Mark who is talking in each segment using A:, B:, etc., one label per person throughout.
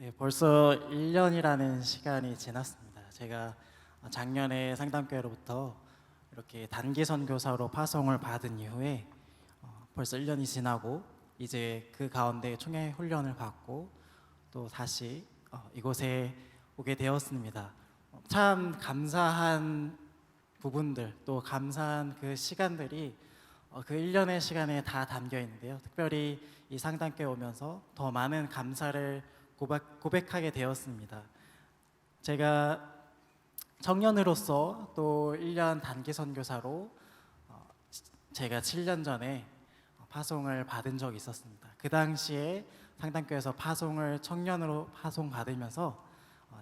A: 네, 벌써 1년이라는 시간이 지났습니다. 제가 작년에 상담교회로부터 이렇게 단기 선교사로 파송을 받은 이후에 벌써 1년이 지나고 이제 그 가운데 총회 훈련을 받고 또 다시 이곳에 오게 되었습니다. 참 감사한 부분들 또 감사한 그 시간들이 그 1년의 시간에 다 담겨 있는데요. 특별히 이 상담교회 오면서 더 많은 감사를 고백하게 되었습니다. 제가 청년으로서 또 1년 단기 선교사로 제가 7년 전에 파송을 받은 적이 있었습니다. 그 당시에 상담교회에서 파송을 청년으로 파송 받으면서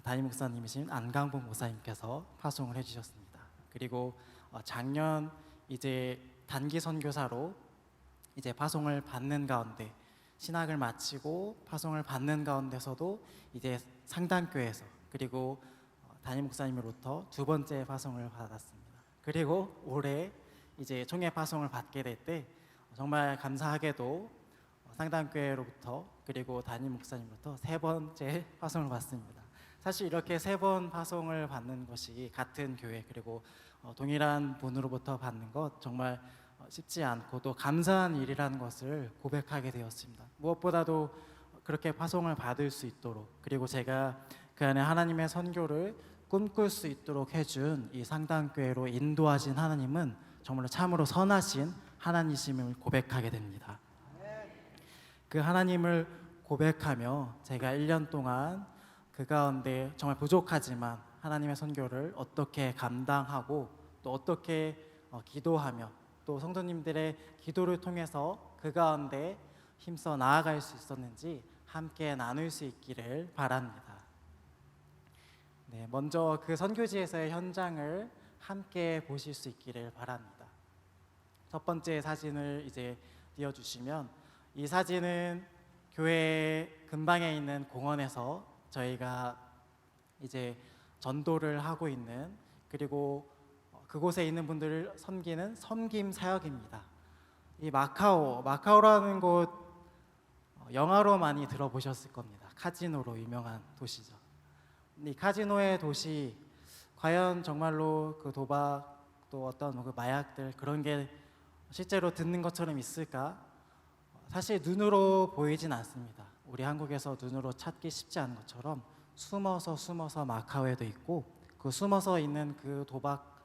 A: 담임 목사님이신 안강복 목사님께서 파송을 해주셨습니다. 그리고 작년 이제 단기 선교사로 이제 파송을 받는 가운데 신학을 마치고 파송을 받는 가운데서도 이제 상담교회에서 그리고 담임 목사님으로부터 두 번째 파송을 받았습니다. 그리고 올해 이제 총회 파송을 받게 될 때 정말 감사하게도 상담교회로부터 그리고 담임 목사님으로부터 세 번째 파송을 받습니다. 사실 이렇게 세 번 파송을 받는 것이 같은 교회 그리고 동일한 분으로부터 받는 것 정말 쉽지 않고 또 감사한 일이라는 것을 고백하게 되었습니다. 무엇보다도 그렇게 파송을 받을 수 있도록 그리고 제가 그 안에 하나님의 선교를 꿈꿀 수 있도록 해준 이 상담교회로 인도하신 하나님은 정말로 참으로 선하신 하나님이심을 고백하게 됩니다. 그 하나님을 고백하며 제가 1년 동안 그 가운데 정말 부족하지만 하나님의 선교를 어떻게 감당하고 또 어떻게 기도하며 또 성도님들의 기도를 통해서 그 가운데 힘써 나아갈 수 있었는지 함께 나눌 수 있기를 바랍니다. 네, 먼저 그 선교지에서의 현장을 함께 보실 수 있기를 바랍니다. 첫 번째 사진을 이제 띄워주시면 이 사진은 교회 근방에 있는 공원에서 저희가 이제 전도를 하고 있는 그리고 그곳에 있는 분들을 섬기는 섬김 사역입니다. 이 마카오라는 곳 영화로 많이 들어보셨을 겁니다. 카지노로 유명한 도시죠. 이 카지노의 도시 과연 정말로 그 도박 또 어떤 그 마약들 그런 게 실제로 듣는 것처럼 있을까? 사실 눈으로 보이진 않습니다. 우리 한국에서 눈으로 찾기 쉽지 않은 것처럼 숨어서 마카오에도 있고 그 숨어서 있는 그 도박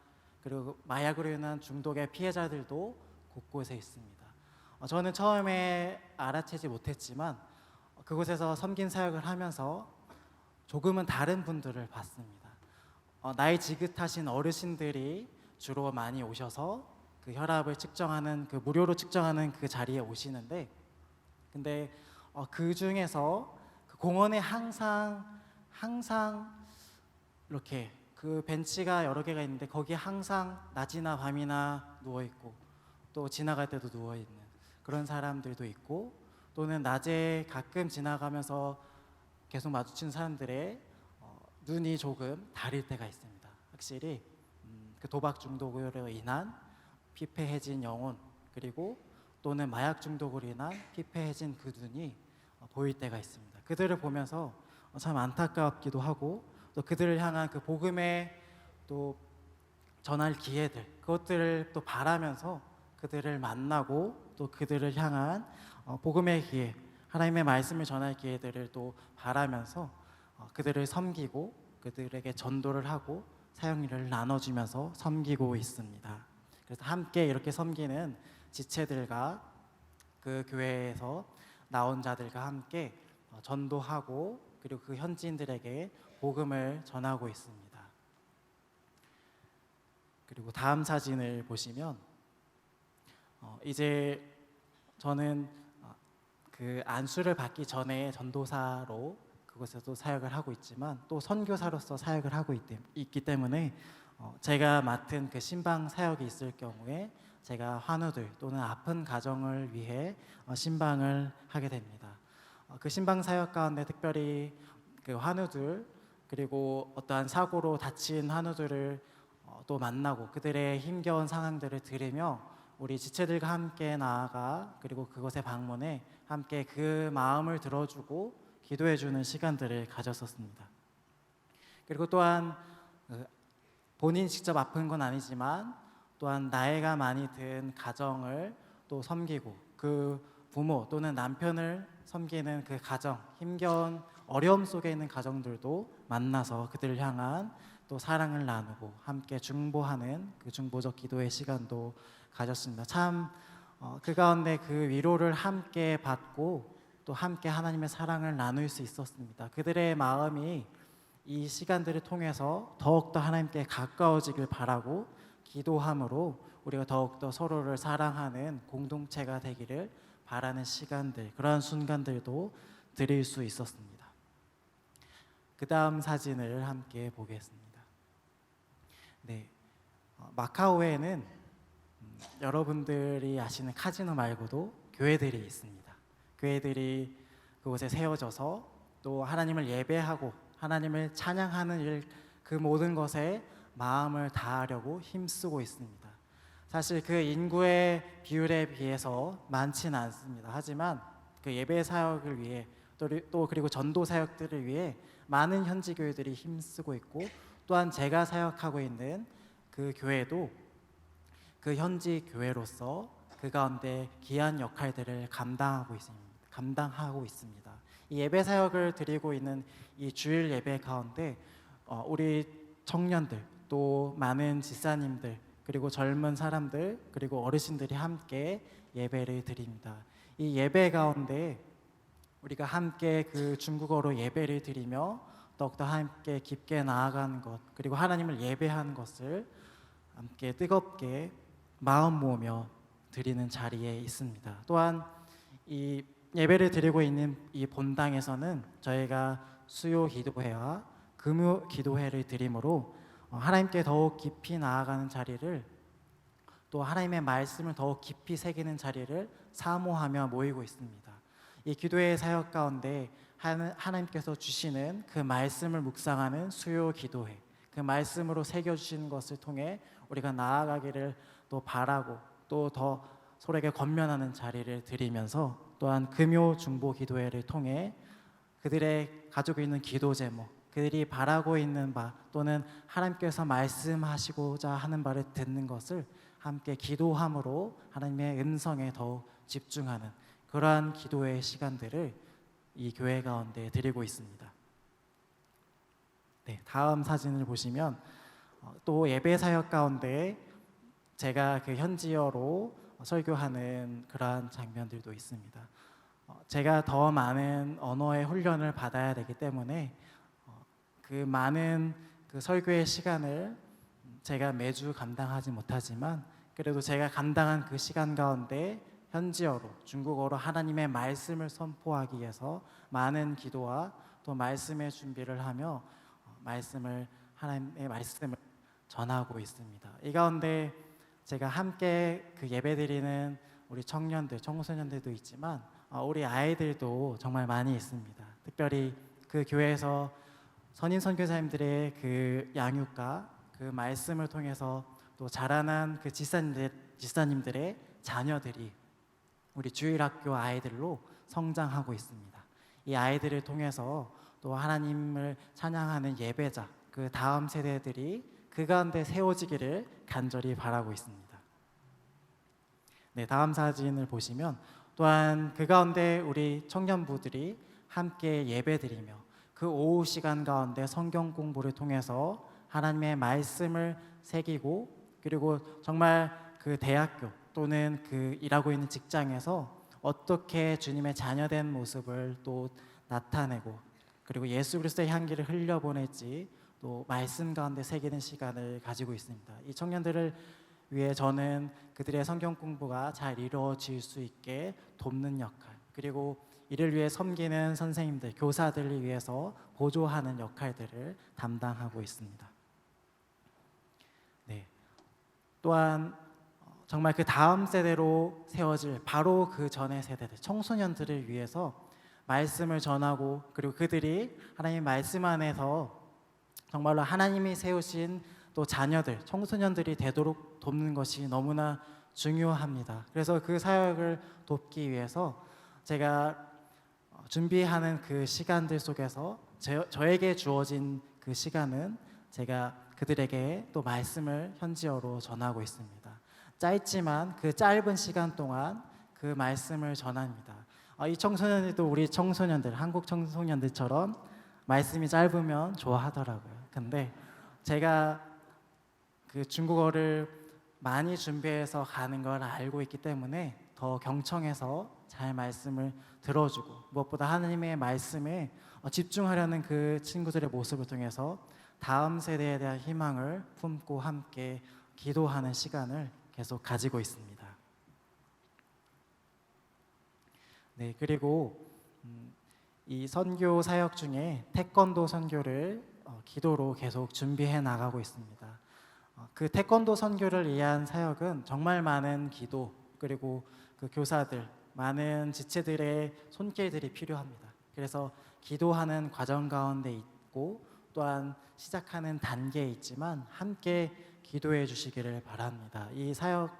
A: 그리고 마약으로 인한 중독의 피해자들도 곳곳에 있습니다. 저는 처음에 알아채지 못했지만 그곳에서 섬긴 사역을 하면서 조금은 다른 분들을 봤습니다. 나이 지긋하신 어르신들이 주로 많이 오셔서 그 혈압을 측정하는 그 무료로 측정하는 그 자리에 오시는데 근데 그 중에서 그 공원에 항상 이렇게 그 벤치가 여러 개가 있는데 거기에 항상 낮이나 밤이나 누워 있고 또 지나갈 때도 누워 있는 그런 사람들도 있고 또는 낮에 가끔 지나가면서 계속 마주친 사람들의 눈이 조금 다릴 때가 있습니다. 확실히 그 도박 중독으로 인한 피폐해진 영혼 그리고 또는 마약 중독으로 인한 피폐해진 그 눈이 보일 때가 있습니다. 그들을 보면서 참 안타깝기도 하고 또 그들을 향한 그 복음의 또 전할 기회들 그것들을 또 바라면서 그들을 만나고 또 그들을 향한 복음의 기회 하나님의 말씀을 전할 기회들을 또 바라면서 그들을 섬기고 그들에게 전도를 하고 사역일을 나눠주면서 섬기고 있습니다. 그래서 함께 이렇게 섬기는 지체들과 그 교회에서 나온 자들과 함께 전도하고 그리고 그 현지인들에게 복음을 전하고 있습니다. 그리고 다음 사진을 보시면 이제 저는 그 안수를 받기 전에 전도사로 그곳에서 사역을 하고 있지만 또 선교사로서 사역을 하고 있기 때문에 제가 맡은 그 신방 사역이 있을 경우에 제가 환우들 또는 아픈 가정을 위해 신방을 하게 됩니다. 그 신방 사역 가운데 특별히 그 환우들 그리고 어떠한 사고로 다친 환우들을 또 만나고 그들의 힘겨운 상황들을 들으며 우리 지체들과 함께 나아가 그리고 그곳에 방문해 함께 그 마음을 들어주고 기도해주는 시간들을 가졌었습니다. 그리고 또한 본인이 직접 아픈 건 아니지만 또한 나이가 많이 든 가정을 또 섬기고 그 부모 또는 남편을 섬기는 그 가정, 힘겨운 어려움 속에 있는 가정들도 만나서 그들을 향한 또 사랑을 나누고 함께 중보하는 그 중보적 기도의 시간도 가졌습니다. 참 그 가운데 그 위로를 함께 받고 또 함께 하나님의 사랑을 나눌 수 있었습니다. 그들의 마음이 이 시간들을 통해서 더욱더 하나님께 가까워지길 바라고 기도함으로 우리가 더욱더 서로를 사랑하는 공동체가 되기를 바라는 시간들, 그러한 순간들도 드릴 수 있었습니다. 그 다음 사진을 함께 보겠습니다. 네, 마카오에는 여러분들이 아시는 카지노 말고도 교회들이 있습니다. 교회들이 그곳에 세워져서 또 하나님을 예배하고 하나님을 찬양하는 일, 그 모든 것에 마음을 다하려고 힘쓰고 있습니다. 사실 그 인구의 비율에 비해서 많지는 않습니다. 하지만 그 예배 사역을 위해 또 그리고 전도 사역들을 위해 많은 현지 교회들이 힘쓰고 있고, 또한 제가 사역하고 있는 그 교회도 그 현지 교회로서 그 가운데 귀한 역할들을 감당하고 있습니다. 이 예배 사역을 드리고 있는 이 주일 예배 가운데 우리 청년들 또 많은 지사님들 그리고 젊은 사람들 그리고 어르신들이 함께 예배를 드립니다. 이 예배 가운데 우리가 함께 그 중국어로 예배를 드리며 더욱더 함께 깊게 나아가는 것, 그리고 하나님을 예배하는 것을 함께 뜨겁게 마음 모으며 드리는 자리에 있습니다. 또한 이 예배를 드리고 있는 이 본당에서는 저희가 수요 기도회와 금요 기도회를 드림으로 하나님께 더욱 깊이 나아가는 자리를, 또 하나님의 말씀을 더욱 깊이 새기는 자리를 사모하며 모이고 있습니다. 이 기도회 사역 가운데 하나님께서 주시는 그 말씀을 묵상하는 수요 기도회, 그 말씀으로 새겨주시는 것을 통해 우리가 나아가기를 또 바라고 또 더 서로에게 권면하는 자리를 드리면서, 또한 금요 중보 기도회를 통해 그들의 가지고 있는 기도 제목, 그들이 바라고 있는 바 또는 하나님께서 말씀하시고자 하는 바를 듣는 것을 함께 기도함으로 하나님의 음성에 더욱 집중하는 그러한 기도의 시간들을 이 교회 가운데 드리고 있습니다. 네, 다음 사진을 보시면 또 예배 사역 가운데 제가 그 현지어로 설교하는 그러한 장면들도 있습니다. 제가 더 많은 언어의 훈련을 받아야 되기 때문에 그 많은 그 설교의 시간을 제가 매주 감당하지 못하지만, 그래도 제가 감당한 그 시간 가운데 현지어로 중국어로 하나님의 말씀을 선포하기 위해서 많은 기도와 또 말씀의 준비를 하며 하나님의 말씀을 전하고 있습니다. 이 가운데 제가 함께 그 예배드리는 우리 청년들, 청소년들도 있지만 우리 아이들도 정말 많이 있습니다. 특별히 그 교회에서 선임 선교사님들의 그 양육과 그 말씀을 통해서 또 자라난 그 지사님들의 자녀들이 우리 주일학교 아이들로 성장하고 있습니다. 이 아이들을 통해서 또 하나님을 찬양하는 예배자, 그 다음 세대들이 그 가운데 세워지기를 간절히 바라고 있습니다. 네, 다음 사진을 보시면 또한 그 가운데 우리 청년부들이 함께 예배드리며 그 오후 시간 가운데 성경 공부를 통해서 하나님의 말씀을 새기고, 그리고 정말 그 대학교 또는 그 일하고 있는 직장에서 어떻게 주님의 자녀된 모습을 또 나타내고, 그리고 예수 그리스도의 향기를 흘려보낼지 또 말씀 가운데 새기는 시간을 가지고 있습니다. 이 청년들을 위해 저는 그들의 성경 공부가 잘 이루어질 수 있게 돕는 역할, 그리고 이를 위해 섬기는 선생님들, 교사들을 위해서 보조하는 역할들을 담당하고 있습니다. 네, 또한 정말 그 다음 세대로 세워질 바로 그 전의 세대들, 청소년들을 위해서 말씀을 전하고, 그리고 그들이 하나님의 말씀 안에서 정말로 하나님이 세우신 또 자녀들, 청소년들이 되도록 돕는 것이 너무나 중요합니다. 그래서 그 사역을 돕기 위해서 제가 준비하는 그 시간들 속에서 저에게 주어진 그 시간은 제가 그들에게 또 말씀을 현지어로 전하고 있습니다. 짧지만 그 짧은 시간 동안 그 말씀을 전합니다. 이 청소년들도 우리 청소년들, 한국 청소년들처럼 말씀이 짧으면 좋아하더라고요. 근데 제가 그 중국어를 많이 준비해서 가는 걸 알고 있기 때문에 더 경청해서 잘 말씀을 들어주고, 무엇보다 하나님의 말씀에 집중하려는 그 친구들의 모습을 통해서 다음 세대에 대한 희망을 품고 함께 기도하는 시간을 계속 가지고 있습니다. 네, 그리고 이 선교 사역 중에 태권도 선교를 기도로 계속 준비해 나가고 있습니다. 그 태권도 선교를 위한 사역은 정말 많은 기도, 그리고 그 교사들, 많은 지체들의 손길들이 필요합니다. 그래서 기도하는 과정 가운데 있고 또한 시작하는 단계에 있지만 함께 기도해 주시기를 바랍니다. 이 사역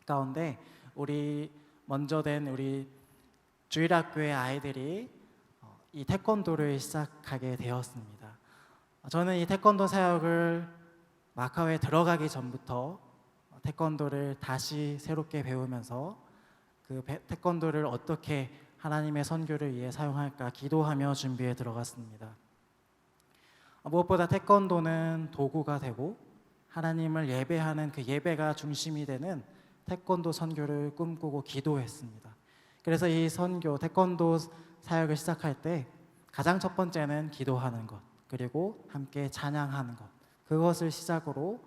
A: 가운데 우리 먼저 된 우리 주일학교의 아이들이 이 태권도를 시작하게 되었습니다. 저는 이 태권도 사역을 마카오에 들어가기 전부터 태권도를 다시 새롭게 배우면서 그 태권도를 어떻게 하나님의 선교를 위해 사용할까 기도하며 준비에 들어갔습니다. 무엇보다 태권도는 도구가 되고 하나님을 예배하는 그 예배가 중심이 되는 태권도 선교를 꿈꾸고 기도했습니다. 그래서 이 선교, 태권도 사역을 시작할 때 가장 첫 번째는 기도하는 것, 그리고 함께 찬양하는 것, 그것을 시작으로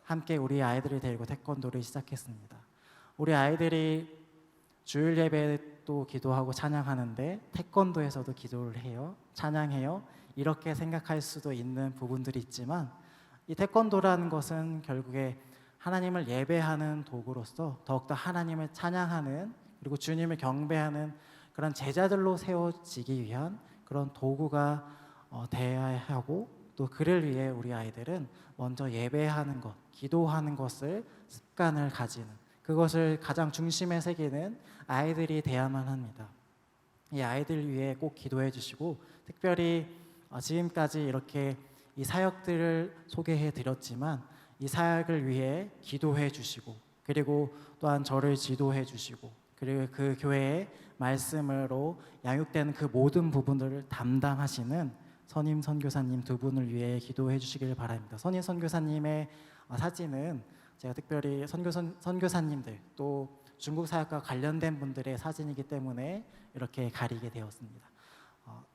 A: 함께 우리 아이들을 데리고 태권도를 시작했습니다. 우리 아이들이 주일 예배도 기도하고 찬양하는데 태권도에서도 기도를 해요, 찬양해요, 이렇게 생각할 수도 있는 부분들이 있지만 이 태권도라는 것은 결국에 하나님을 예배하는 도구로서 더욱더 하나님을 찬양하는, 그리고 주님을 경배하는 그런 제자들로 세워지기 위한 그런 도구가 되어야 하고, 또 그를 위해 우리 아이들은 먼저 예배하는 것, 기도하는 것을 습관을 가지는, 그것을 가장 중심에 새기는 아이들이 돼야만 합니다. 이 아이들 위해 꼭 기도해 주시고, 특별히 지금까지 이렇게 이 사역들을 소개해 드렸지만 이 사역을 위해 기도해 주시고, 그리고 또한 저를 지도해 주시고, 그리고 그 교회의 말씀으로 양육되는 그 모든 부분들을 담당하시는 선임 선교사님 두 분을 위해 기도해 주시길 바랍니다. 선임 선교사님의 사진은 제가 특별히 선교사님들 또 중국 사역과 관련된 분들의 사진이기 때문에 이렇게 가리게 되었습니다.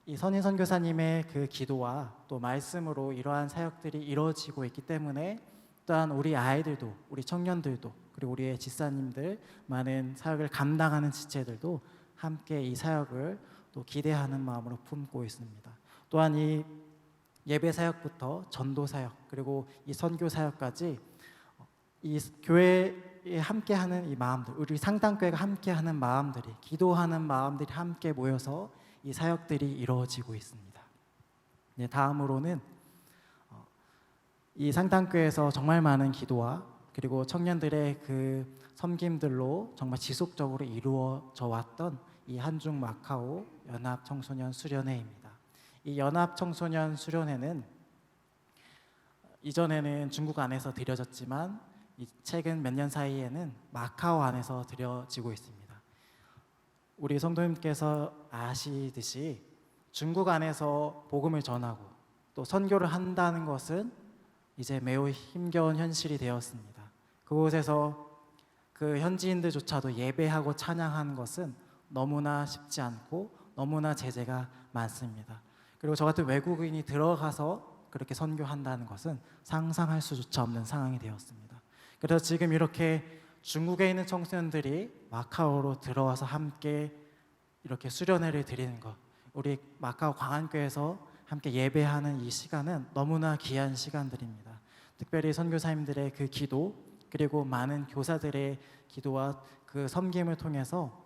A: 이 선임 선교사님의 그 기도와 또 말씀으로 이러한 사역들이 이루어지고 있기 때문에 또한 우리 아이들도, 우리 청년들도, 그리고 우리의 집사님들, 많은 사역을 감당하는 지체들도 함께 이 사역을 또 기대하는 마음으로 품고 있습니다. 또한 이 예배 사역부터 전도 사역, 그리고 이 선교 사역까지 이 교회에 함께하는 이 마음들, 우리 상당교회가 함께하는 마음들이, 기도하는 마음들이 함께 모여서 이 사역들이 이루어지고 있습니다. 네, 다음으로는 이 상당교회에서 정말 많은 기도와 그리고 청년들의 그 섬김들로 정말 지속적으로 이루어져 왔던 이 한중 마카오 연합 청소년 수련회입니다. 이 연합 청소년 수련회는 이전에는 중국 안에서 드려졌지만 최근 몇 년 사이에는 마카오 안에서 드려지고 있습니다. 우리 성도님께서 아시듯이 중국 안에서 복음을 전하고 또 선교를 한다는 것은 이제 매우 힘겨운 현실이 되었습니다. 그곳에서 그 현지인들조차도 예배하고 찬양하는 것은 너무나 쉽지 않고 너무나 제재가 많습니다. 그리고 저 같은 외국인이 들어가서 그렇게 선교한다는 것은 상상할 수조차 없는 상황이 되었습니다. 그래서 지금 이렇게 중국에 있는 청소년들이 마카오로 들어와서 함께 이렇게 수련회를 드리는 것, 우리 마카오 광안교회에서 함께 예배하는 이 시간은 너무나 귀한 시간들입니다. 특별히 선교사님들의 그 기도, 그리고 많은 교사들의 기도와 그 섬김을 통해서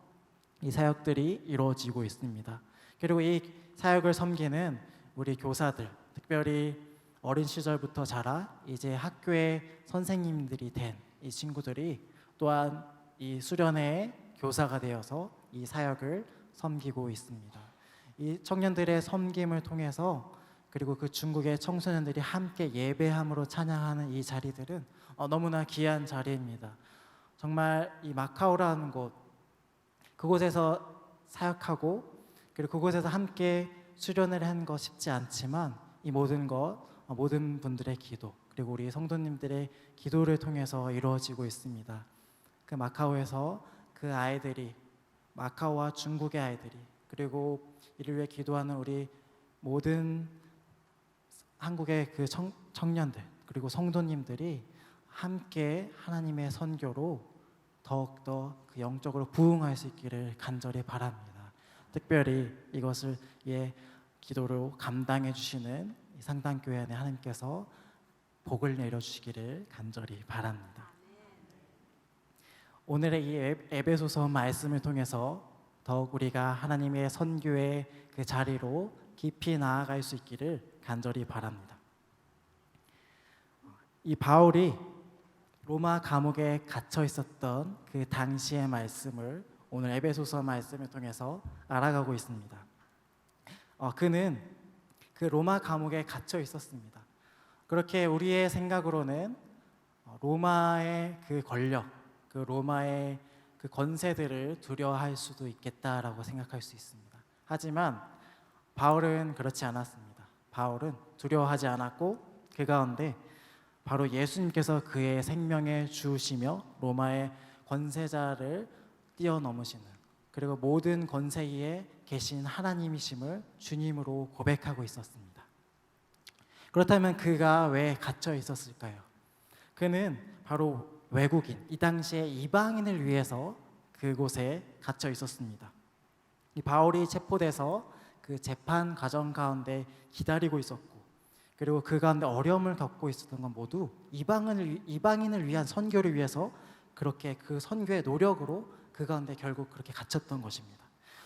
A: 이 사역들이 이루어지고 있습니다. 그리고 이 사역을 섬기는 우리 교사들, 특별히 어린 시절부터 자라 이제 학교의 선생님들이 된 이 친구들이 또한 이 수련회의 교사가 되어서 이 사역을 섬기고 있습니다. 이 청년들의 섬김을 통해서 그리고 그 중국의 청소년들이 함께 예배함으로 찬양하는 이 자리들은 너무나 귀한 자리입니다. 정말 이 마카오라는 곳, 그곳에서 사역하고 그리고 그곳에서 함께 수련을 한 거 쉽지 않지만 이 모든 것, 모든 분들의 기도 그리고 우리 성도님들의 기도를 통해서 이루어지고 있습니다. 그 마카오에서 그 아이들이, 마카오와 중국의 아이들이, 그리고 이를 위해 기도하는 우리 모든 한국의 그 청년들 그리고 성도님들이 함께 하나님의 선교로 더욱더 그 영적으로 부흥할 수 있기를 간절히 바랍니다. 특별히 이것을 기도로 감당해 주시는 상당교회 안에 하나님께서 복을 내려주시기를 간절히 바랍니다. 오늘의 이 에베소서 말씀을 통해서 더욱 우리가 하나님의 선교의 그 자리로 깊이 나아갈 수 있기를 간절히 바랍니다. 이 바울이 로마 감옥에 갇혀 있었던 그 당시의 말씀을 오늘 에베소서 말씀을 통해서 알아가고 있습니다. 그는 그 로마 감옥에 갇혀 있었습니다. 그렇게 우리의 생각으로는 로마의 그 권력, 그 로마의 그 권세들을 두려워할 수도 있겠다라고 생각할 수 있습니다. 하지만 바울은 그렇지 않았습니다. 바울은 두려워하지 않았고 그 가운데 바로 예수님께서 그의 생명의 주시며 로마의 권세자를 뛰어넘으시는 그리고 모든 권세 위에 계신 하나님이심을 주님으로 고백하고 있었습니다. 그렇다면 그가 왜 갇혀 있었을까요? 그는 바로 외국인, 이 당시에 이방인을 위해서 그곳에 갇혀 있었습니다. 이 바울이 체포돼서 그 재판 과정 가운데 기다리고 있었고 그리고 그 가운데 어려움을 겪고 있었던 건 모두 이방인을 위한 선교를 위해서 그렇게 그 선교의 노력으로 그 가운데 결국 그렇게 갇혔던 것입니다.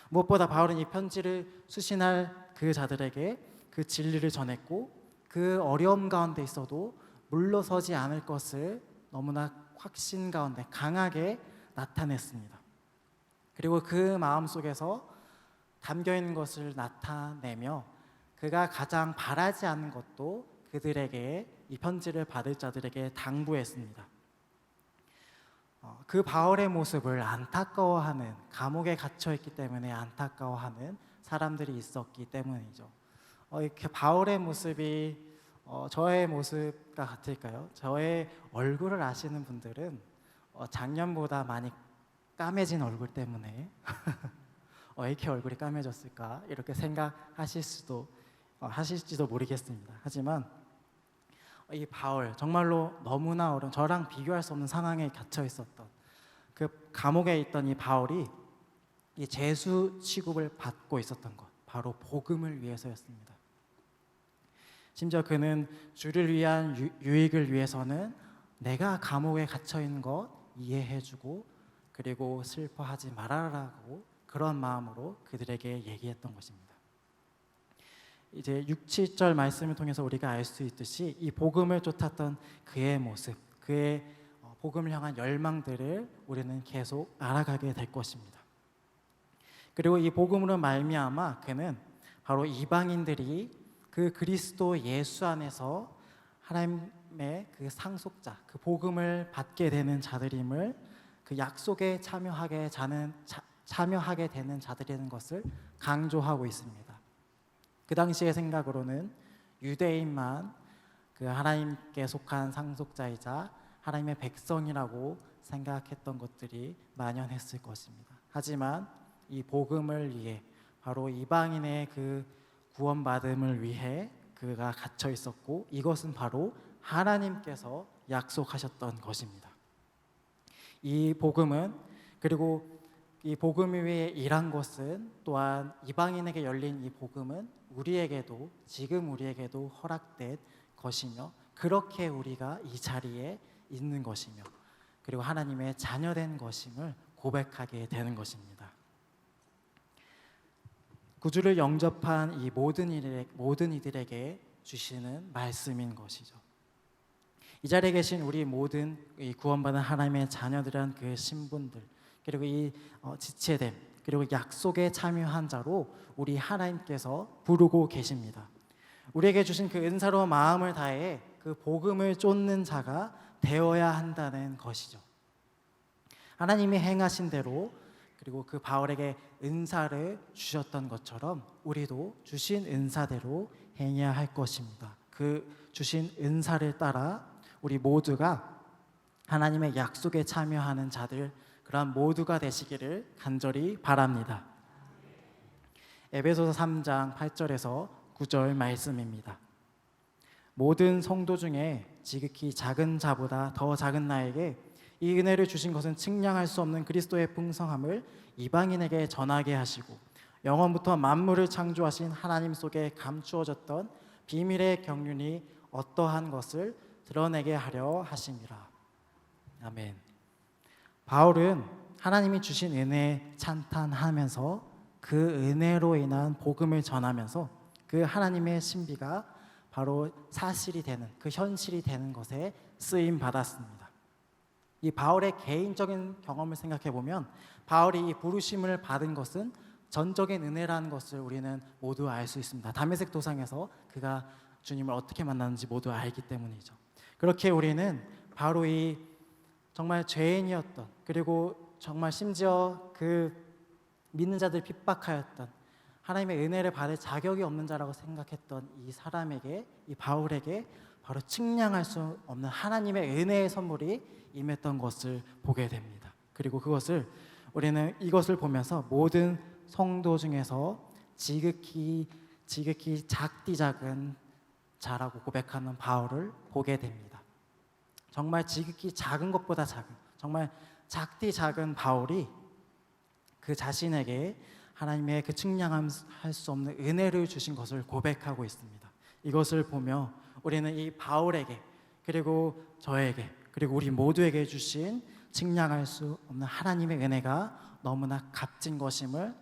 A: 무엇보다 바울은 이 편지를 수신할 그 자들에게 그 진리를 전했고 그 어려움 가운데 있어도 물러서지 않을 것을 너무나 확신 가운데 강하게 나타냈습니다. 그리고 그 마음 속에서 담겨있는 것을 나타내며 그가 가장 바라지 않는 것도 그들에게 이 편지를 받을 자들에게 당부했습니다. 그 바울의 모습을 안타까워하는, 감옥에 갇혀있기 때문에 안타까워하는 사람들이 있었기 때문이죠. 이렇게 바울의 모습이 저의 모습과 같을까요? 저의 얼굴을 아시는 분들은 작년보다 많이 까매진 얼굴 때문에 왜 이렇게 얼굴이 까매졌을까 이렇게 하실지도 모르겠습니다. 하지만 이 바울, 정말로 너무나 어려운, 저랑 비교할 수 없는 상황에 갇혀 있었던 그 감옥에 있던 이 바울이 이 제수 취급을 받고 있었던 것, 바로 복음을 위해서였습니다. 심지어 그는 주를 위한 유익을 위해서는 내가 감옥에 갇혀 있는 것 이해해주고 그리고 슬퍼하지 말아라고 그런 마음으로 그들에게 얘기했던 것입니다. 이제 6, 7절 말씀을 통해서 우리가 알 수 있듯이 이 복음을 쫓았던 그의 모습, 그의 복음을 향한 열망들을 우리는 계속 알아가게 될 것입니다. 그리고 이 복음으로 말미암아 그는 바로 이방인들이 그 그리스도 예수 안에서 하나님의 그 상속자, 그 복음을 받게 되는 자들임을, 그 약속에 참여하게 되는 자들이라는 것을 강조하고 있습니다. 그 당시의 생각으로는 유대인만 그 하나님께 속한 상속자이자 하나님의 백성이라고 생각했던 것들이 만연했을 것입니다. 하지만 이 복음을 위해, 바로 이방인의 그 구원받음을 위해 그가 갇혀 있었고, 이것은 바로 하나님께서 약속하셨던 것입니다. 이 복음은, 그리고 이 복음을 위해 일한 것은 또한 이방인에게 열린 이 복음은 지금 우리에게도 허락된 것이며, 그렇게 우리가 이 자리에 있는 것이며, 그리고 하나님의 자녀된 것임을 고백하게 되는 것입니다. 구주를 영접한 이 모든 이들에게 주시는 말씀인 것이죠. 이 자리에 계신 우리 모든 이 구원받은 하나님의 자녀들한 그 신분들, 그리고 이 지체됨, 그리고 약속에 참여한 자로 우리 하나님께서 부르고 계십니다. 우리에게 주신 그 은사로 마음을 다해 그 복음을 쫓는 자가 되어야 한다는 것이죠. 하나님이 행하신 대로 그리고 그 바울에게 은사를 주셨던 것처럼 우리도 주신 은사대로 행해야 할 것입니다. 그 주신 은사를 따라 우리 모두가 하나님의 약속에 참여하는 자들, 그러한 모두가 되시기를 간절히 바랍니다. 에베소서 3장 8절에서 9절 말씀입니다. 모든 성도 중에 지극히 작은 자보다 더 작은 나에게 이 은혜를 주신 것은 측량할 수 없는 그리스도의 풍성함을 이방인에게 전하게 하시고 영원부터 만물을 창조하신 하나님 속에 감추어졌던 비밀의 경륜이 어떠한 것을 드러내게 하려 하심이라. 아멘. 바울은 하나님이 주신 은혜에 찬탄하면서 그 은혜로 인한 복음을 전하면서 그 하나님의 신비가 바로 사실이 되는, 그 현실이 되는 것에 쓰임 받았습니다. 이 바울의 개인적인 경험을 생각해 보면 바울이 이 부르심을 받은 것은 전적인 은혜라는 것을 우리는 모두 알 수 있습니다. 다메섹 도상에서 그가 주님을 어떻게 만났는지 모두 알기 때문이죠. 그렇게 우리는 바로 이 정말 죄인이었던, 그리고 정말 심지어 그 믿는 자들 핍박하였던, 하나님의 은혜를 받을 자격이 없는 자라고 생각했던 이 사람에게, 이 바울에게 바로 측량할 수 없는 하나님의 은혜의 선물이 임했던 것을 보게 됩니다. 그리고 그것을 우리는 이것을 보면서 모든 성도 중에서 지극히 작디 작은 자라고 고백하는 바울을 보게 됩니다. 정말 지극히 작은 것보다 작은, 정말 작디 작은 바울이 그 자신에게 하나님의 그 측량할 수 없는 은혜를 주신 것을 고백하고 있습니다. 이것을 보며 우리는 이 바울에게, 그리고 저에게, 그리고 우리 모두에게 주신 측량할 수 없는 하나님의 은혜가 너무나 값진 것임을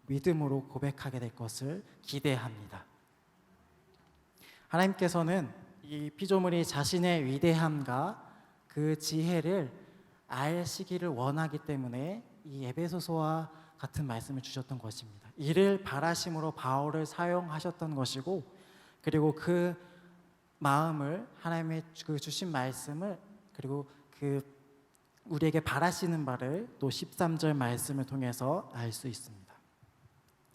A: 믿음으로 고백하게 될 것을 기대합니다. 하나님께서는 이 피조물이 자신의 위대함과 그 지혜를 알시기를 원하기 때문에 이 에베소서와 같은 말씀을 주셨던 것입니다. 이를 바라심으로 바울을 사용하셨던 것이고, 그리고 그 마음을, 하나님의 그 주신 말씀을, 그리고 그 우리에게 바라시는 바를 또 13절 말씀을 통해서 알 수 있습니다.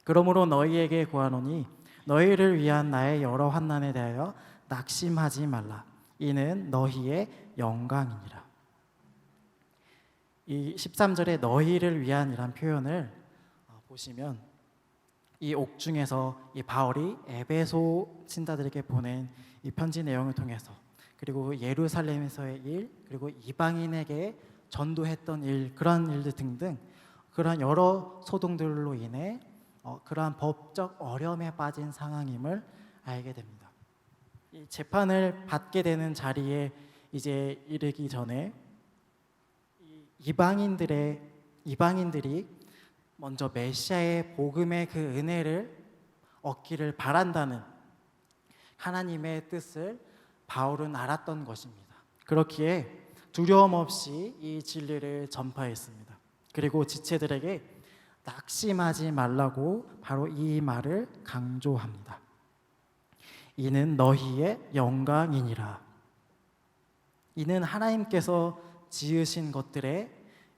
A: 그러므로 너희에게 구하노니 너희를 위한 나의 여러 환난에 대하여 낙심하지 말라. 이는 너희의 영광이니라. 이 13절에 너희를 위한이란 표현을 보시면 이 옥중에서 이 바울이 에베소 신자들에게 보낸 이 편지 내용을 통해서, 그리고 예루살렘에서의 일, 그리고 이방인에게 전도했던 일, 그러한 일들 등등 그러한 여러 소동들로 인해 그러한 법적 어려움에 빠진 상황임을 알게 됩니다. 이 재판을 받게 되는 자리에 이제 이르기 전에 이방인들이 먼저 메시아의 복음의 그 은혜를 얻기를 바란다는 하나님의 뜻을 바울은 알았던 것입니다. 그렇기에 두려움 없이 이 진리를 전파했습니다. 그리고 지체들에게 낙심하지 말라고 바로 이 말을 강조합니다. 이는 너희의 영광이니라. 이는 하나님께서 지으신 것들의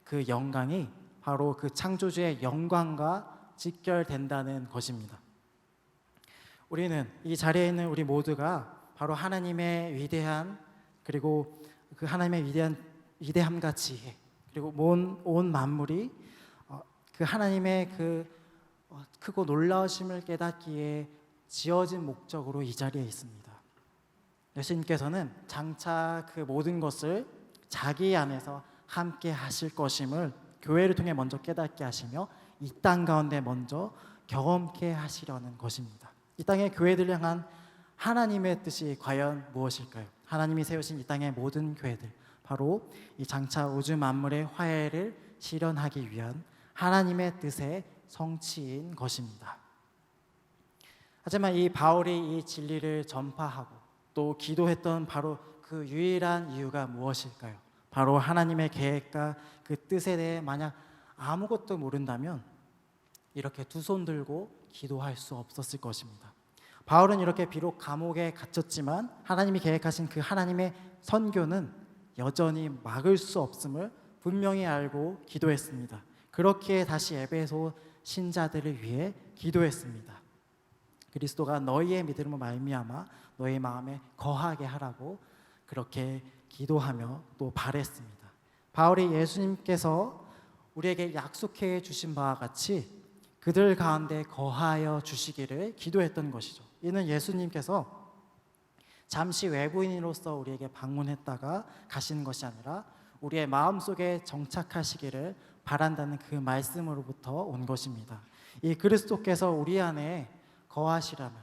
A: 그 영광이 바로 그 창조주의 영광과 직결된다는 것입니다. 우리는 이 자리에 있는 우리 모두가 바로 하나님의 위대한, 그리고 그 하나님의 위대함과 지혜, 그리고 온 만물이 그 하나님의 그 크고 놀라우심을 깨닫기에 지어진 목적으로 이 자리에 있습니다. 예수님께서는 장차 그 모든 것을 자기 안에서 함께 하실 것임을 교회를 통해 먼저 깨닫게 하시며 이 땅 가운데 먼저 경험케 하시려는 것입니다. 이 땅의 교회들을 향한 하나님의 뜻이 과연 무엇일까요? 하나님이 세우신 이 땅의 모든 교회들, 바로 이 장차 우주 만물의 화해를 실현하기 위한 하나님의 뜻의 성취인 것입니다. 하지만 이 바울이 이 진리를 전파하고 또 기도했던 바로 그 유일한 이유가 무엇일까요? 바로 하나님의 계획과 그 뜻에 대해 만약 아무것도 모른다면 이렇게 두 손 들고 기도할 수 없었을 것입니다. 바울은 이렇게 비록 감옥에 갇혔지만 하나님이 계획하신 그 하나님의 선교는 여전히 막을 수 없음을 분명히 알고 기도했습니다. 그렇게 다시 에베소 신자들을 위해 기도했습니다. 그리스도가 너희의 믿음으로 말미암아 너희 마음에 거하게 하라고 그렇게 기도하며 또 바랬습니다. 바울이 예수님께서 우리에게 약속해 주신 바와 같이 그들 가운데 거하여 주시기를 기도했던 것이죠. 이는 예수님께서 잠시 외부인으로서 우리에게 방문했다가 가시는 것이 아니라 우리의 마음속에 정착하시기를 바란다는 그 말씀으로부터 온 것입니다. 이 그리스도께서 우리 안에 거하시려면,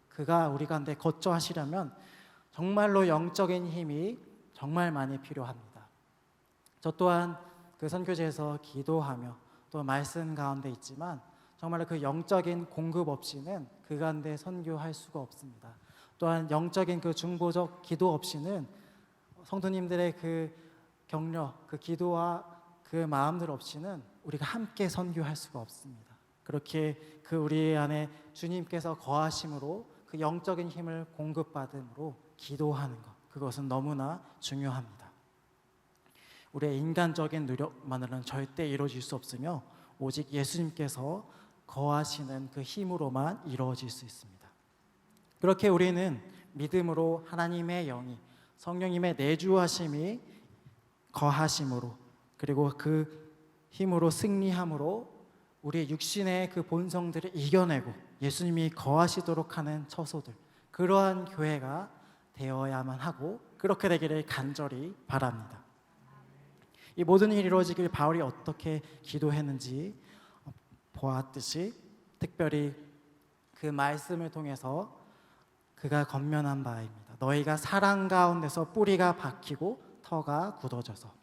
A: 그가 우리 가운데 거처하시려면 정말로 영적인 힘이 정말 많이 필요합니다. 저 또한 그 선교지에서 기도하며 또 말씀 가운데 있지만 정말로 그 영적인 공급 없이는 그 가운데 선교할 수가 없습니다. 또한 영적인 그 중보적 기도 없이는 성도님들의 그 격려, 그 기도와 그 마음들 없이는 우리가 함께 선교할 수가 없습니다. 그렇게 그 우리 안에 주님께서 거하심으로 그 영적인 힘을 공급받음으로 기도하는 것, 그것은 너무나 중요합니다. 우리의 인간적인 노력만으로는 절대 이루어질 수 없으며 오직 예수님께서 거하시는 그 힘으로만 이루어질 수 있습니다. 그렇게 우리는 믿음으로 하나님의 영이 성령님의 내주하심이 거하심으로 그리고 그 힘으로 승리함으로 우리의 육신의 그 본성들을 이겨내고 예수님이 거하시도록 하는 처소들, 그러한 교회가 되어야만 하고 그렇게 되기를 간절히 바랍니다. 이 모든 일이 이루어지길 바울이 어떻게 기도했는지 보았듯이 특별히 그 말씀을 통해서 그가 건면한 바입니다. 너희가 사랑 가운데서 뿌리가 박히고 터가 굳어져서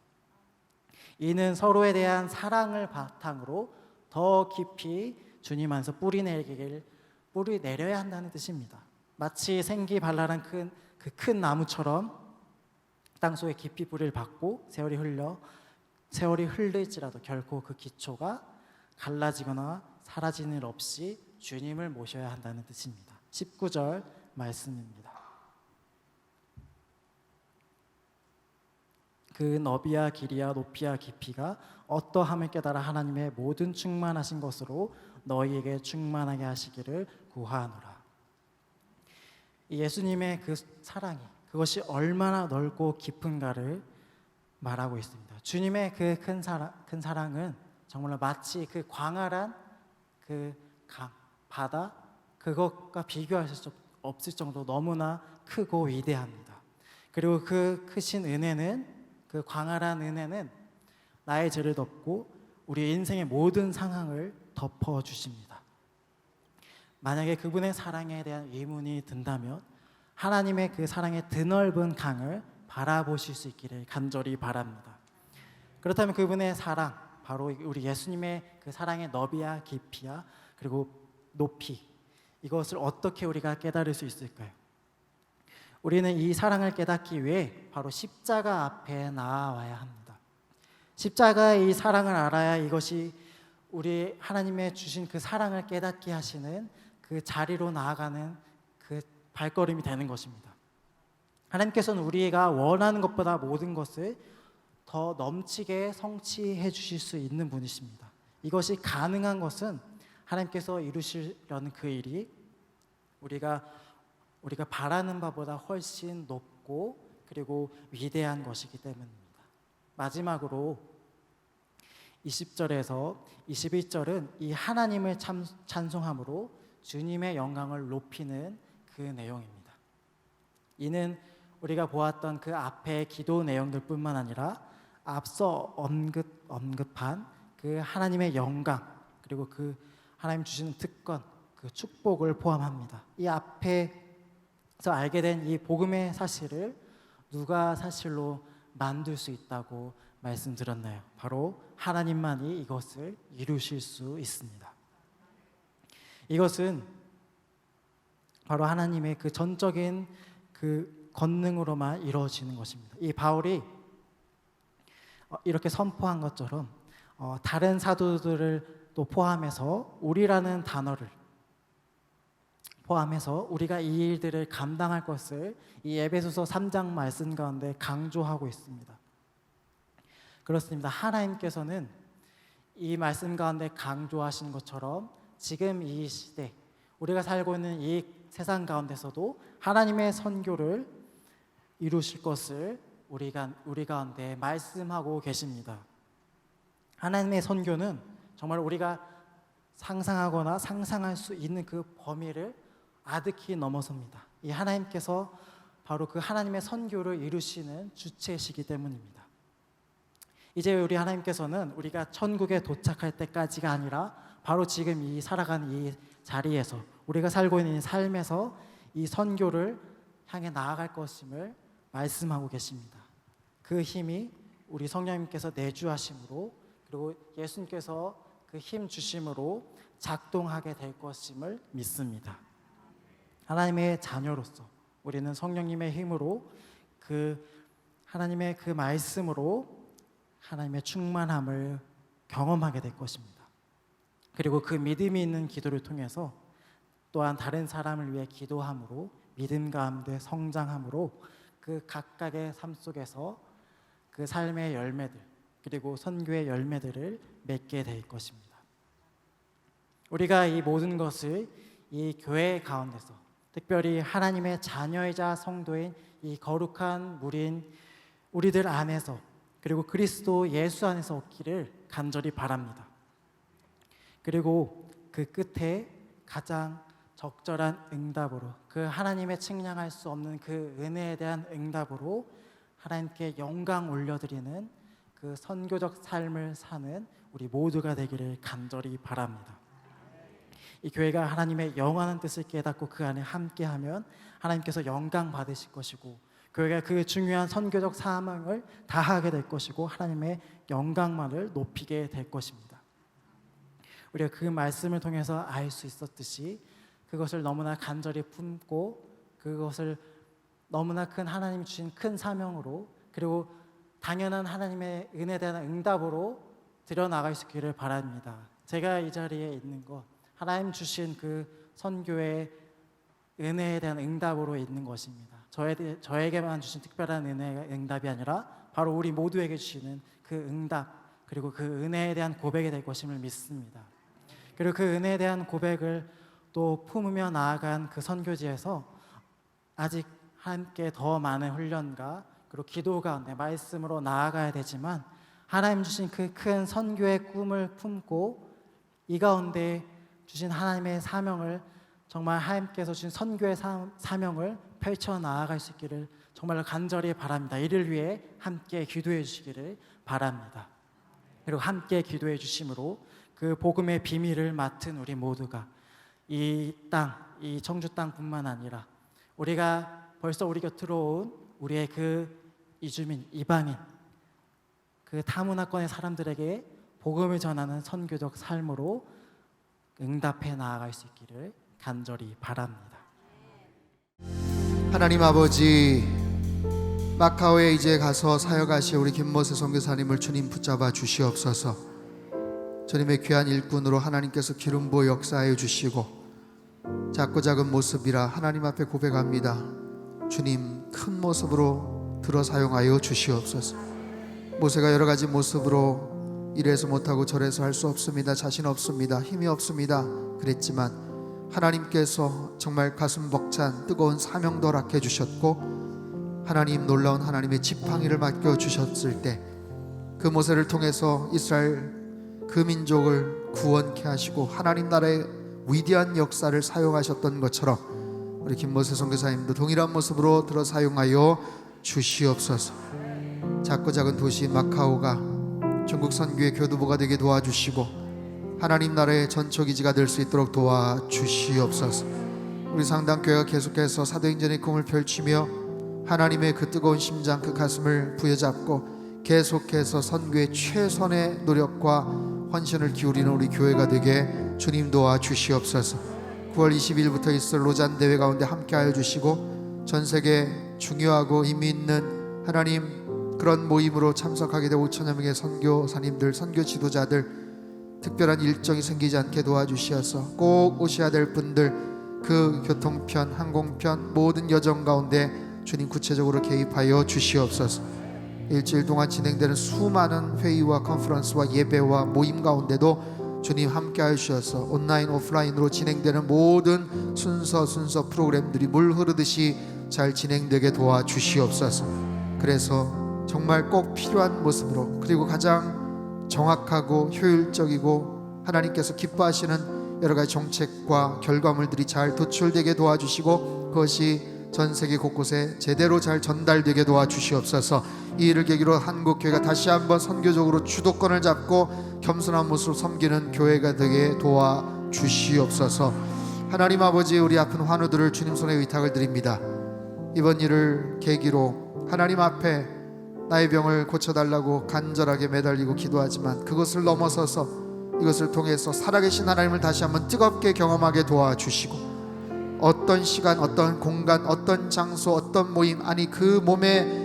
A: 이는 서로에 대한 사랑을 바탕으로 더 깊이 주님 안에서 뿌리 내려야 한다는 뜻입니다. 마치 생기 발랄한 큰 나무처럼 땅속에 깊이 뿌리를 박고 세월이 흐를지라도 결코 그 기초가 갈라지거나 사라지는 일 없이 주님을 모셔야 한다는 뜻입니다. 19절 말씀입니다. 그 너비야 길이야 높이야 깊이가 어떠함을 깨달아 하나님의 모든 충만하신 것으로 너희에게 충만하게 하시기를 구하노라. 예수님의 그 사랑이 그것이 얼마나 넓고 깊은가를 말하고 있습니다. 주님의 그 큰 사랑은 정말로 마치 그 광활한 그 강, 바다 그것과 비교할 수 없을 정도로 너무나 크고 위대합니다. 그리고 그 크신 은혜는 그 광활한 은혜는 나의 죄를 덮고 우리 인생의 모든 상황을 덮어주십니다. 만약에 그분의 사랑에 대한 의문이 든다면 하나님의 그 사랑의 드넓은 강을 바라보실 수 있기를 간절히 바랍니다. 그렇다면 그분의 사랑, 바로 우리 예수님의 그 사랑의 너비야 깊이야 그리고 높이, 이것을 어떻게 우리가 깨달을 수 있을까요? 우리는 이 사랑을 깨닫기 위해 바로 십자가 앞에 나아와야 합니다. 십자가의 이 사랑을 알아야 이것이 우리 하나님의 주신 그 사랑을 깨닫게 하시는 그 자리로 나아가는 그 발걸음이 되는 것입니다. 하나님께서는 우리가 원하는 것보다 모든 것을 더 넘치게 성취해 주실 수 있는 분이십니다. 이것이 가능한 것은 하나님께서 이루시려는 그 일이 우리가 바라는 바보다 훨씬 높고 그리고 위대한 것이기 때문입니다. 마지막으로 20절에서 21절은 이 하나님을 찬송함으로 주님의 영광을 높이는 그 내용입니다. 이는 우리가 보았던 그 앞의 기도 내용들뿐만 아니라 앞서 언급한 그 하나님의 영광 그리고 그 하나님 주시는 특권, 그 축복을 포함합니다. 이 앞에서 알게 된 이 복음의 사실을 누가 사실로 만들 수 있다고 말씀드렸나요? 바로 하나님만이 이것을 이루실 수 있습니다. 이것은 바로 하나님의 그 전적인 그 권능으로만 이루어지는 것입니다. 이 바울이 이렇게 선포한 것처럼 다른 사도들을 또 포함해서 우리라는 단어를 포함해서 우리가 이 일들을 감당할 것을 이 에베소서 3장 말씀 가운데 강조하고 있습니다. 그렇습니다. 하나님께서는 이 말씀 가운데 강조하신 것처럼 지금 이 시대 우리가 살고 있는 이 세상 가운데서도 하나님의 선교를 이루실 것을 우리 가운데 말씀하고 계십니다. 하나님의 선교는 정말 우리가 상상하거나 상상할 수 있는 그 범위를 아득히 넘어섭니다. 이 하나님께서 바로 그 하나님의 선교를 이루시는 주체이시기 때문입니다. 이제 우리 하나님께서는 우리가 천국에 도착할 때까지가 아니라 바로 지금 이 살아가는 이 자리에서 우리가 살고 있는 이 삶에서 이 선교를 향해 나아갈 것임을 말씀하고 계십니다. 그 힘이 우리 성령님께서 내주하심으로 그리고 예수님께서 그 힘 주심으로 작동하게 될 것임을 믿습니다. 하나님의 자녀로서 우리는 성령님의 힘으로 그 하나님의 그 말씀으로 하나님의 충만함을 경험하게 될 것입니다. 그리고 그 믿음이 있는 기도를 통해서 또한 다른 사람을 위해 기도함으로 믿음 가운데 성장함으로 그 각각의 삶 속에서 그 삶의 열매들 그리고 선교의 열매들을 맺게 될 것입니다. 우리가 이 모든 것을 이 교회 가운데서 특별히 하나님의 자녀이자 성도인 이 거룩한 무리인 우리들 안에서 그리고 그리스도 예수 안에서 얻기를 간절히 바랍니다. 그리고 그 끝에 가장 적절한 응답으로 그 하나님의 측량할 수 없는 그 은혜에 대한 응답으로 하나님께 영광 올려드리는 그 선교적 삶을 사는 우리 모두가 되기를 간절히 바랍니다. 이 교회가 하나님의 영원한 뜻을 깨닫고 그 안에 함께하면 하나님께서 영광 받으실 것이고 교회가 그 중요한 선교적 사명을 다하게 될 것이고 하나님의 영광만을 높이게 될 것입니다. 우리가 그 말씀을 통해서 알 수 있었듯이 그것을 너무나 간절히 품고 그것을 너무나 큰 하나님이 주신 큰 사명으로 그리고 당연한 하나님의 은혜에 대한 응답으로 드려나갈 수 있기를 바랍니다. 제가 이 자리에 있는 것 하나님 주신 그 선교의 은혜에 대한 응답으로 있는 것입니다. 저에게만 주신 특별한 은혜의 응답이 아니라 바로 우리 모두에게 주시는 그 응답 그리고 그 은혜에 대한 고백이 될 것임을 믿습니다. 그리고 그 은혜에 대한 고백을 또 품으며 나아간 그 선교지에서 아직 함께 더 많은 훈련과 그리고 기도 가운데 말씀으로 나아가야 되지만 하나님 주신 그 큰 선교의 꿈을 품고 이 가운데 주신 하나님의 사명을 정말 하나님께서 주신 선교의 사명을 펼쳐 나아갈 수 있기를 정말 간절히 바랍니다. 이를 위해 함께 기도해 주시기를 바랍니다. 그리고 함께 기도해 주심으로 그 복음의 비밀을 맡은 우리 모두가 이 땅, 이 청주 땅뿐만 아니라 우리가 벌써 우리 곁으로 온 우리의 그 이주민, 이방인 그 타문화권의 사람들에게 복음을 전하는 선교적 삶으로 응답해 나아갈 수 있기를 간절히 바랍니다.
B: 하나님 아버지, 마카오에 이제 가서 사역하실 우리 김모세 선교사님을 주님 붙잡아 주시옵소서. 주님의 귀한 일꾼으로 하나님께서 기름 부어 역사해 주시고 작고 작은 모습이라 하나님 앞에 고백합니다. 주님 큰 모습으로 들어 사용하여 주시옵소서. 모세가 여러 가지 모습으로 이래서 못하고 저래서 할 수 없습니다. 자신 없습니다. 힘이 없습니다. 그랬지만 하나님께서 정말 가슴 벅찬 뜨거운 사명도 허락해 주셨고 하나님 놀라운 하나님의 지팡이를 맡겨주셨을 때 그 모세를 통해서 이스라엘 그 민족을 구원케 하시고 하나님 나라의 위대한 역사를 사용하셨던 것처럼 우리 김모세 선교사님도 동일한 모습으로 들어 사용하여 주시옵소서. 작고 작은 도시 마카오가 중국 선교의 교두보가 되게 도와주시고 하나님 나라의 전초기지가 될 수 있도록 도와주시옵소서. 우리 상당교회가 계속해서 사도행전의 꿈을 펼치며 하나님의 그 뜨거운 심장 그 가슴을 부여잡고 계속해서 선교의 최선의 노력과 헌신을 기울이는 우리 교회가 되게 주님 도와주시옵소서. 9월 20일부터 있을 로잔 대회 가운데 함께하여 주시고 전 세계 중요하고 의미 있는 하나님 그런 모임으로 참석하게 된 5천여 명의 선교사님들, 선교 지도자들 특별한 일정이 생기지 않게 도와주시어서 꼭 오셔야 될 분들 그 교통편, 항공편 모든 여정 가운데 주님 구체적으로 개입하여 주시옵소서. 일주일 동안 진행되는 수많은 회의와 컨퍼런스와 예배와 모임 가운데도 주님 함께하여 주셔서 온라인 오프라인으로 진행되는 모든 순서 프로그램들이 물 흐르듯이 잘 진행되게 도와주시옵소서. 그래서 정말 꼭 필요한 모습으로 그리고 가장 정확하고 효율적이고 하나님께서 기뻐하시는 여러 가지 정책과 결과물들이 잘 도출되게 도와주시고 그것이 전 세계 곳곳에 제대로 잘 전달되게 도와주시옵소서. 이 일을 계기로 한국교회가 다시 한번 선교적으로 주도권을 잡고 겸손한 모습으로 섬기는 교회가 되게 도와주시옵소서. 하나님 아버지, 우리 아픈 환우들을 주님 손에 의탁을 드립니다. 이번 일을 계기로 하나님 앞에 나의 병을 고쳐달라고 간절하게 매달리고 기도하지만 그것을 넘어서서 이것을 통해서 살아계신 하나님을 다시 한번 뜨겁게 경험하게 도와주시고 어떤 시간, 어떤 공간, 어떤 장소, 어떤 모임, 아니 그 몸에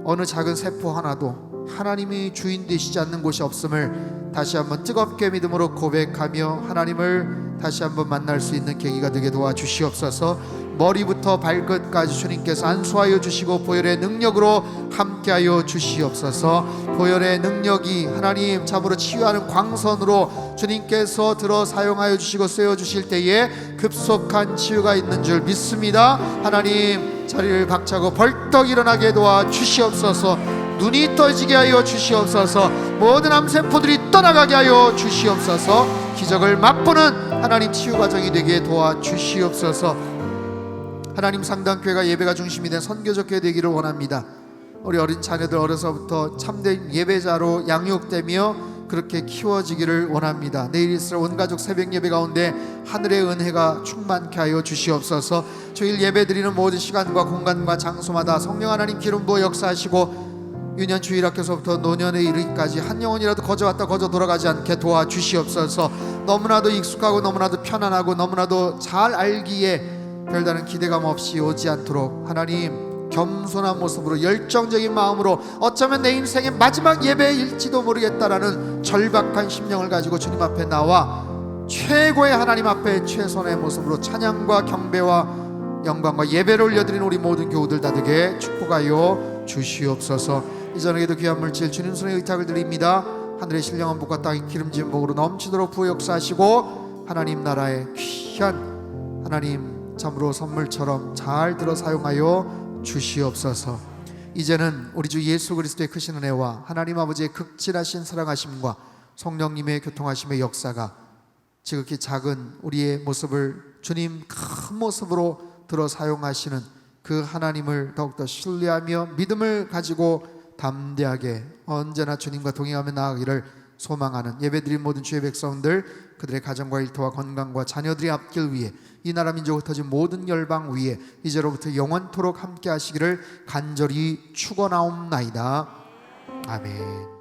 B: 어느 작은 세포 하나도 하나님이 주인 되시지 않는 곳이 없음을 다시 한번 뜨겁게 믿음으로 고백하며 하나님을 다시 한번 만날 수 있는 계기가 되게 도와주시옵소서. 머리부터 발끝까지 주님께서 안수하여 주시고 보혈의 능력으로 함께하여 주시옵소서. 보혈의 능력이 하나님 참으로 치유하는 광선으로 주님께서 들어 사용하여 주시고 쓰여 주실 때에 급속한 치유가 있는 줄 믿습니다. 하나님 자리를 박차고 벌떡 일어나게 도와 주시옵소서. 눈이 떠지게 하여 주시옵소서. 모든 암세포들이 떠나가게 하여 주시옵소서. 기적을 맛보는 하나님 치유 과정이 되게 도와 주시옵소서. 하나님 상담교회가 예배가 중심이 된 선교적 교회 되기를 원합니다. 우리 어린 자녀들 어려서부터 참된 예배자로 양육되며 그렇게 키워지기를 원합니다. 내일 있을 온가족 새벽 예배 가운데 하늘의 은혜가 충만케 하여 주시옵소서. 주일 예배 드리는 모든 시간과 공간과 장소마다 성령 하나님 기름 부어 역사하시고 유년 주일학교서부터 노년에 이르기까지 한 영혼이라도 거저 왔다 거저 돌아가지 않게 도와주시옵소서. 너무나도 익숙하고 너무나도 편안하고 너무나도 잘 알기에 별다른 기대감 없이 오지 않도록 하나님 겸손한 모습으로 열정적인 마음으로 어쩌면 내 인생의 마지막 예배일지도 모르겠다라는 절박한 심령을 가지고 주님 앞에 나와 최고의 하나님 앞에 최선의 모습으로 찬양과 경배와 영광과 예배를 올려드리는 우리 모든 교우들 다 되게 축복하여 주시옵소서. 이전에도 귀한 물질 주님 손에 의탁을 드립니다. 하늘의 신령한 복과 땅의 기름진 복으로 넘치도록 부어 역사하시고 하나님 나라의 귀한 하나님 참으로 선물처럼 잘 들어 사용하여 주시옵소서. 이제는 우리 주 예수 그리스도의 크신 은혜와 하나님 아버지의 극진하신 사랑하심과 성령님의 교통하심의 역사가 지극히 작은 우리의 모습을 주님 큰 모습으로 들어 사용하시는 그 하나님을 더욱더 신뢰하며 믿음을 가지고 담대하게 언제나 주님과 동행하며 나아가기를 소망하는 예배드린 모든 주의 백성들, 그들의 가정과 일터와 건강과 자녀들의 앞길 위해 이 나라 민족을 흩어진 모든 열방 위에 이제로부터 영원토록 함께 하시기를 간절히 축원하옵나이다. 아멘.